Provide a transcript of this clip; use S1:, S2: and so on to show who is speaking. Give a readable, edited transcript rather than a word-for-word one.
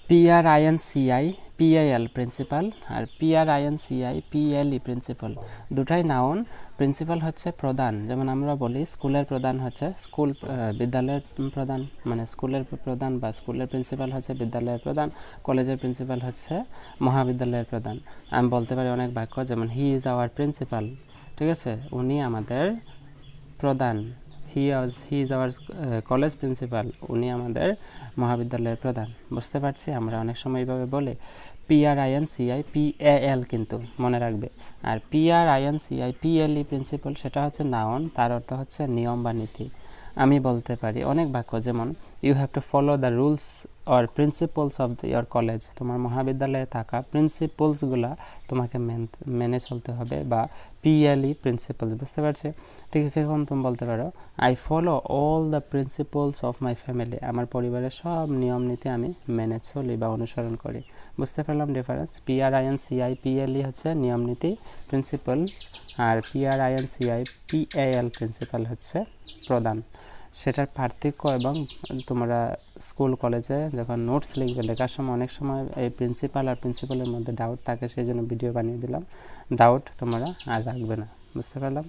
S1: PRINCI PIL principal আর PRINCI PLE principal দুটাই noun. Principal হচ্ছে প্রধান, যেমন আমরা বলি স্কুলের প্রধান হচ্ছে স্কুল বিদ্যালয়ের প্রধান, মানে স্কুলের প্রধান বা স্কুলের প্রিন্সিপাল হচ্ছে বিদ্যালয়ের প্রধান, কলেজের প্রিন্সিপাল হচ্ছে মহাবিদ্যালয়ের প্রধান। আমি বলতে পারি অনেক বাক্য, যেমন হি ইজ আওয়ার প্রিন্সিপাল, ঠিক আছে, উনি আমাদের প্রধান। He is our college principal, উনি আমাদের মহাবিদ্যালয়ের প্রধান। বুঝতে পারছি, আমরা অনেক সময় এইভাবে বলি। PRINCI PAL কিন্তু মনে রাখবে। আর PRINCI PLE প্রিন্সিপাল সেটা হচ্ছে নাউন, তার অর্থ হচ্ছে নিয়ম বা নীতি। আমি বলতে পারি অনেক বাক্য, যেমন you have to follow the rules or principles of your college, তোমার মহাবিদ্যালয়ে থাকা প্রিন্সিপলসগুলা তোমাকে মেনে চলতে হবে, বা PLE প্রিন্সিপলস। বুঝতে পারছি? ঠিক এখন তুমি বলতে পারো I follow all the principles of my family, আমার পরিবারের সব নিয়ম নীতি আমি মেনে চলি বা অনুসরণ করি। বুঝতে পারলাম ডিফারেন্স? PRINCI PLE হচ্ছে নিয়ম নীতি প্রিন্সিপাল, আর PRINCI PAL প্রিন্সিপাল হচ্ছে প্রধান। সেটার পার্থক্য, এবং তোমরা স্কুল কলেজে যখন নোটস লিখবে, লেখার সময় অনেক সময় এই প্রিন্সিপাল আর প্রিন্সিপালের মধ্যে ডাউট থাকে, সেই জন্য ভিডিও বানিয়ে দিলাম। ডাউট তোমরা আর রাখবে না। বুঝতে পারলাম?